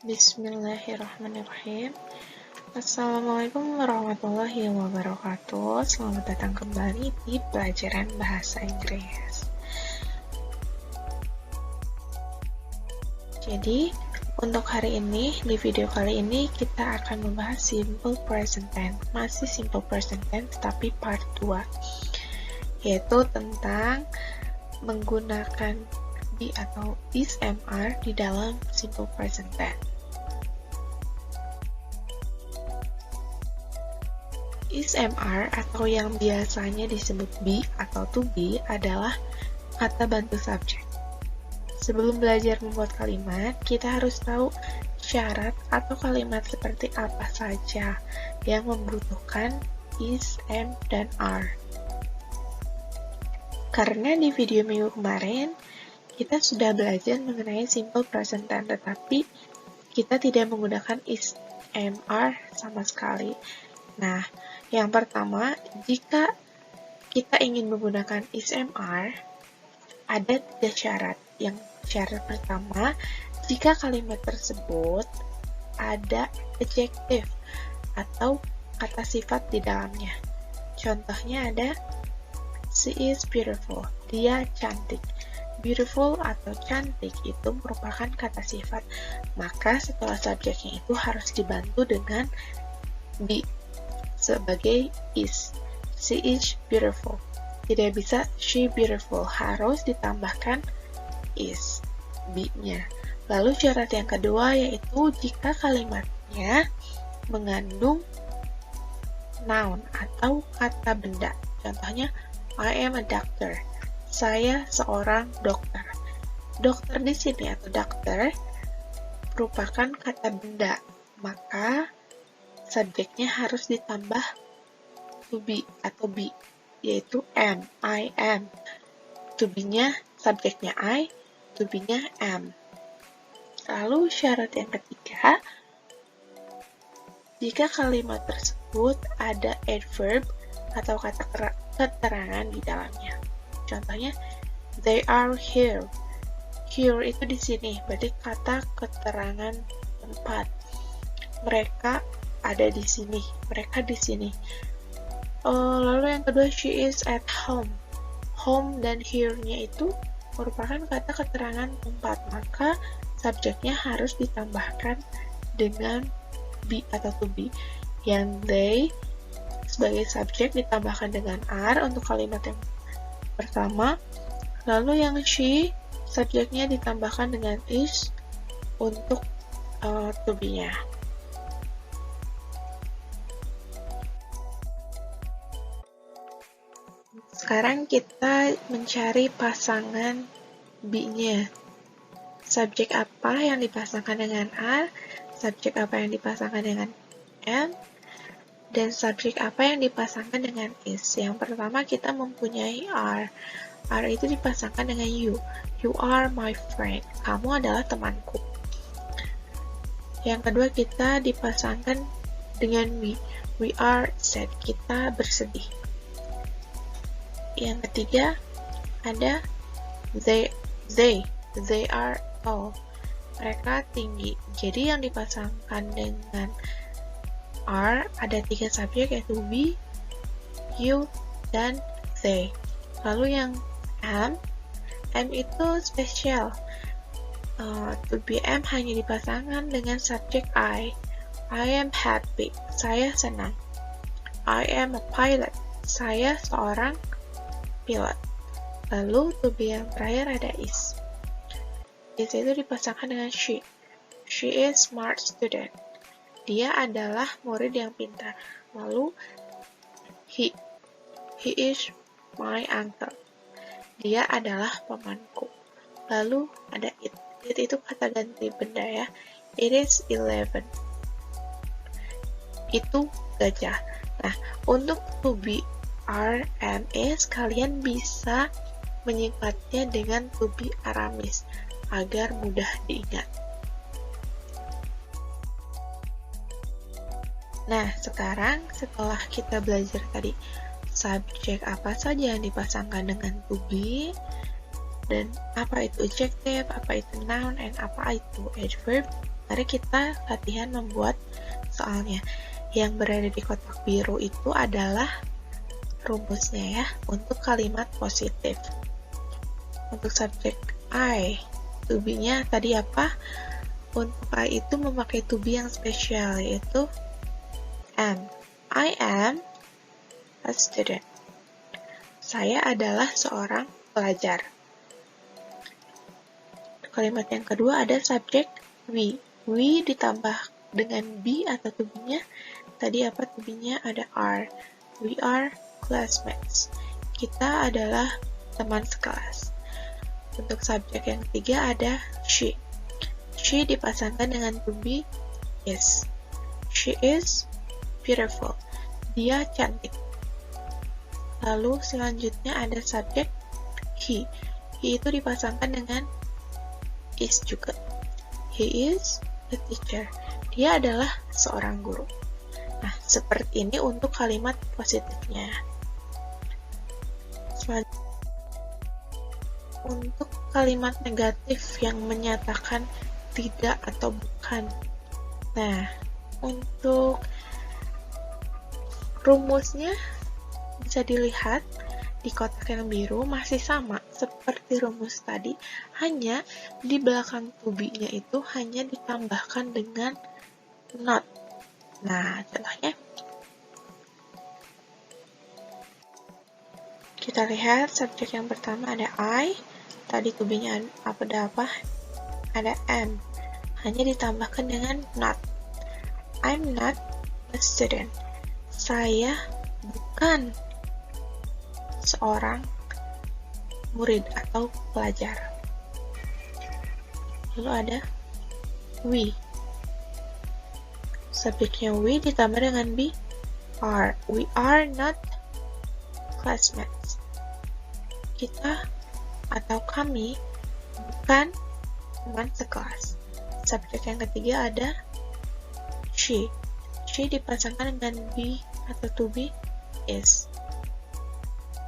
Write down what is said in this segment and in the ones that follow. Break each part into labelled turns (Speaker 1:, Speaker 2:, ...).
Speaker 1: Bismillahirrahmanirrahim. Assalamualaikum warahmatullahi wabarakatuh. Selamat datang kembali di pelajaran bahasa Inggris. Jadi, untuk hari ini, di video kali ini kita akan membahas simple present tense. Masih simple present tense, tapi part 2, yaitu tentang menggunakan be atau is MR di dalam simple present tense. Is MR atau yang biasanya disebut be atau to be adalah kata bantu subjek. Sebelum belajar membuat kalimat, kita harus tahu syarat atau kalimat seperti apa saja yang membutuhkan is, am, dan are. Karena di video minggu kemarin, kita sudah belajar mengenai simple present tense, tetapi kita tidak menggunakan is, am, are sama sekali. Nah, yang pertama, jika kita ingin menggunakan is, am, are, ada 3 syarat. Yang syarat pertama, jika kalimat tersebut ada adjective atau kata sifat di dalamnya. Contohnya ada, she is beautiful, dia cantik. Beautiful atau cantik itu merupakan kata sifat, maka setelah subjeknya itu harus dibantu dengan be sebagai is. She is beautiful. Tidak bisa she beautiful, harus ditambahkan is, be-nya. Lalu syarat yang kedua yaitu jika kalimatnya mengandung noun atau kata benda. Contohnya, I am a doctor. Saya seorang dokter. Dokter di sini atau dokter merupakan kata benda, maka subjeknya harus ditambah to be atau be, yaitu am, I am. To be-nya subjeknya I, to be-nya am. Lalu syarat yang ketiga, jika kalimat tersebut ada adverb atau kata keterangan di dalamnya. Contohnya, they are here. Here itu di sini, berarti kata keterangan tempat. Mereka ada di sini, mereka di sini. Lalu yang kedua, she is at home. Home dan here-nya itu merupakan kata keterangan tempat, maka subjeknya harus ditambahkan dengan be atau to be. Yang they sebagai subjek ditambahkan dengan are untuk kalimat yang pertama, lalu yang she subjeknya ditambahkan dengan is untuk to be-nya. Sekarang kita mencari pasangan be-nya. Subjek apa yang dipasangkan dengan are, subjek apa yang dipasangkan dengan am, dan subjek apa yang dipasangkan dengan is. Yang pertama kita mempunyai are. Are itu dipasangkan dengan you. You are my friend. Kamu adalah temanku. Yang kedua kita dipasangkan dengan we. We are sad. Kita bersedih. Yang ketiga ada they are tall. Mereka tinggi. Jadi yang dipasangkan dengan are ada 3 subjek yaitu we, you, dan they. Lalu yang am itu spesial. To be am hanya dipasangkan dengan subjek I. I am happy. Saya senang. I am a pilot. Saya seorang pilot. Lalu to be yang terakhir ada is. Is itu dipasangkan dengan she. She is smart student. Dia adalah murid yang pintar. Lalu he is my uncle. Dia adalah pamanku. Lalu ada it. It itu kata ganti benda ya. It is 11. Itu gajah. Nah, untuk to be, are, am, is, kalian bisa menyingkatnya dengan to be Aramis agar mudah diingat. Nah, sekarang setelah kita belajar tadi subjek apa saja yang dipasangkan dengan to be, dan apa itu adjective, apa itu noun, dan apa itu adverb, Mari kita latihan membuat soalnya. Yang berada di kotak biru itu adalah rumusnya ya, untuk kalimat positif. Untuk subjek I, to be-nya tadi apa? Untuk I itu memakai to be yang spesial, yaitu am. I am a student. Saya adalah seorang pelajar. Kalimat yang kedua ada subjek we. We ditambah dengan be atau to be-nya. Tadi apa to be-nya? Ada are. We are classmates. Kita adalah teman sekelas. Untuk subjek yang ketiga ada she. She dipasangkan dengan to be is. She is beautiful. Dia cantik. Lalu selanjutnya ada subjek he. He itu dipasangkan dengan is juga. He is a teacher. Dia adalah seorang guru. Nah, seperti ini untuk kalimat positifnya. Untuk kalimat negatif yang menyatakan tidak atau bukan. Nah, untuk rumusnya bisa dilihat di kotak yang biru masih sama seperti rumus tadi, hanya di belakang to be-nya itu hanya ditambahkan dengan not. Nah, contohnya kita lihat subjek yang pertama ada I, tadi to be-nya ada apa? Ada am, hanya ditambahkan dengan not. I'm not a student. Saya bukan seorang murid atau pelajar. Lalu ada we. Subjeknya we ditambah dengan be are. We are not classmates. Kita atau kami bukan teman sekelas. Subjek yang ketiga ada she. She dipasangkan dengan be atau to be is.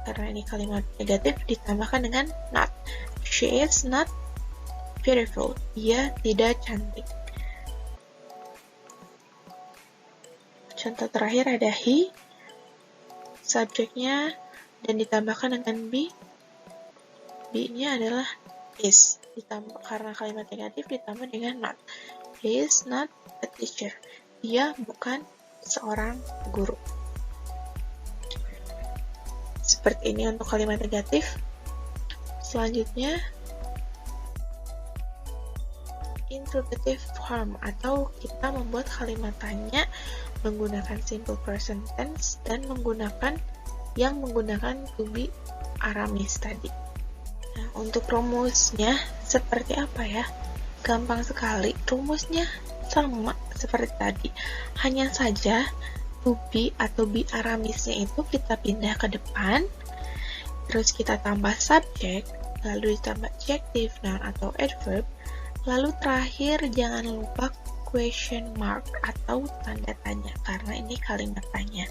Speaker 1: Karena ini kalimat negatif ditambahkan dengan not. She is not beautiful. Dia tidak cantik. Contoh terakhir ada he. Subjeknya dan ditambahkan dengan be. Be-nya adalah is. Karena kalimat negatif ditambah dengan not. He is not a teacher. Dia bukan seorang guru. Seperti ini untuk kalimat negatif. Selanjutnya, interrogative form atau kita membuat kalimat tanya menggunakan simple present tense dan menggunakan to be Aramis tadi. Nah, untuk rumusnya seperti apa ya? Gampang sekali. Rumusnya sama seperti tadi. Hanya saja to be atau be Aramisnya itu kita pindah ke depan, terus kita tambah subjek, lalu ditambah adjective, noun atau adverb, lalu terakhir jangan lupa question mark atau tanda tanya, karena ini kalimat tanya.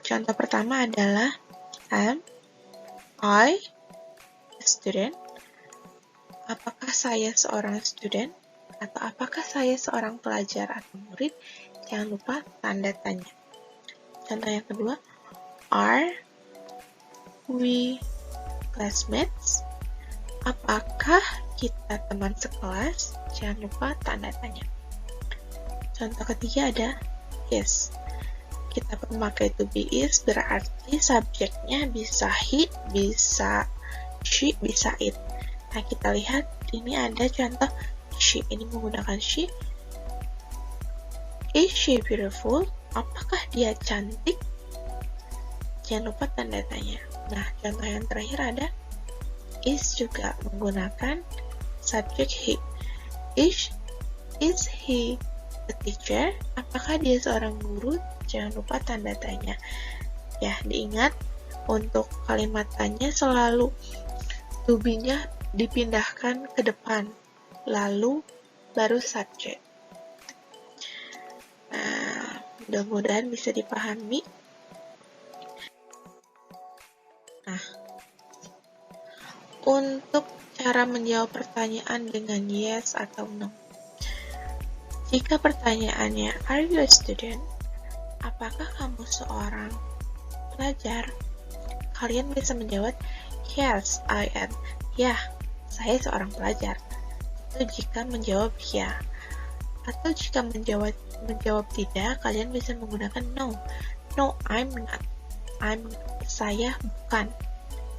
Speaker 1: Contoh pertama adalah am I a student? Apakah saya seorang student? Atau apakah saya seorang pelajar atau murid? Jangan lupa tanda tanya. Contoh yang kedua, are we classmates? Apakah kita teman sekelas? Jangan lupa tanda tanya. Contoh ketiga ada is. Kita memakai to be is berarti subjeknya bisa he, bisa she, bisa it. Nah, kita lihat ini ada contoh she. Ini menggunakan she. Is she beautiful? Apakah dia cantik? Jangan lupa tanda tanya. Nah, contoh yang terakhir ada is juga menggunakan subjek he. Is he a teacher? Apakah dia seorang guru? Jangan lupa tanda tanya. Ya, diingat untuk kalimat tanya selalu to be-nya dipindahkan ke depan, lalu baru subjek. Nah, mudah-mudahan bisa dipahami. Nah, untuk cara menjawab pertanyaan dengan yes atau no. Jika pertanyaannya, are you a student? Apakah kamu seorang pelajar? Kalian bisa menjawab, yes, I am. Ya, saya seorang pelajar. Itu jika menjawab ya. Atau jika menjawab tidak, kalian bisa menggunakan no. No, I'm not. Saya bukan.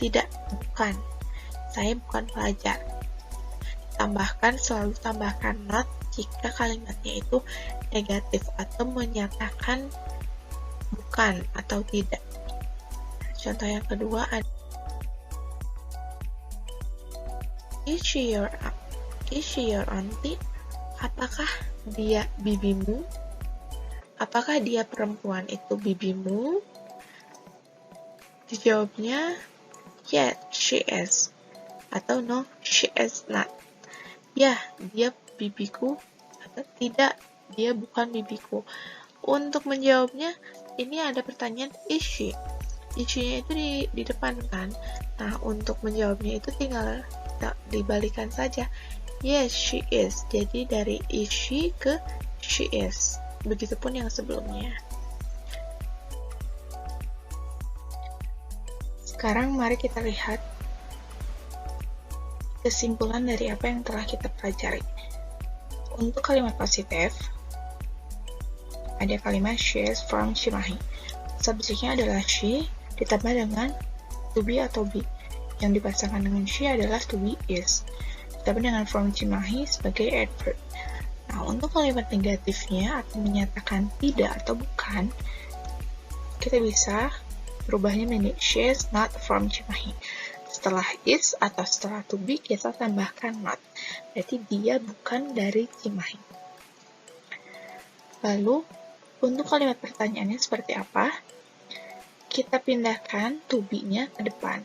Speaker 1: Tidak, bukan. Saya bukan pelajar. Selalu tambahkan not jika kalimatnya itu negatif atau menyatakan bukan atau tidak. Contoh yang kedua ada Is she your auntie? Apakah dia bibimu? Apakah dia perempuan itu bibimu? Dijawabnya yeah, she is. Atau no, she is not. Ya, dia bibiku. Atau tidak, dia bukan bibiku. Untuk menjawabnya, ini ada pertanyaan is she. Is-nya itu di depan kan. Nah, untuk menjawabnya itu tinggal dibalikan saja. Yes, she is. Jadi dari is she ke she is. Begitupun yang sebelumnya. Sekarang mari kita lihat kesimpulan dari apa yang telah kita pelajari. Untuk kalimat positif, ada kalimat she is from Cimahi. Subjeknya adalah she, ditambah dengan to be atau be. Yang dipasangkan dengan she adalah to be is. Ditambah dengan from Cimahi sebagai adverb. Nah, untuk kalimat negatifnya atau menyatakan tidak atau bukan, kita bisa berubahnya menjadi she is not from Cimahi. Setelah is atau setelah to be, kita tambahkan not. Berarti dia bukan dari Cimahi. Lalu, untuk kalimat pertanyaannya seperti apa? Kita pindahkan to be-nya ke depan.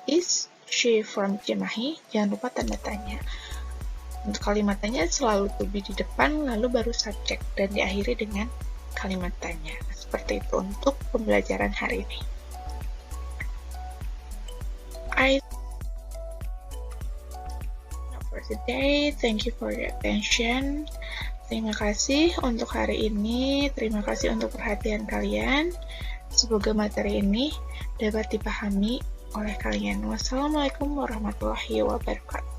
Speaker 1: Is she from Cimahi? Jangan lupa tanda tanya. Untuk kalimat tanya selalu to be di depan, lalu baru subjek, dan diakhiri dengan kalimat tanya. Seperti itu untuk pembelajaran hari ini. For today, thank you for your attention. Terima kasih untuk hari ini, terima kasih untuk perhatian kalian. Semoga materi ini dapat dipahami oleh kalian. Wassalamualaikum warahmatullahi wabarakatuh.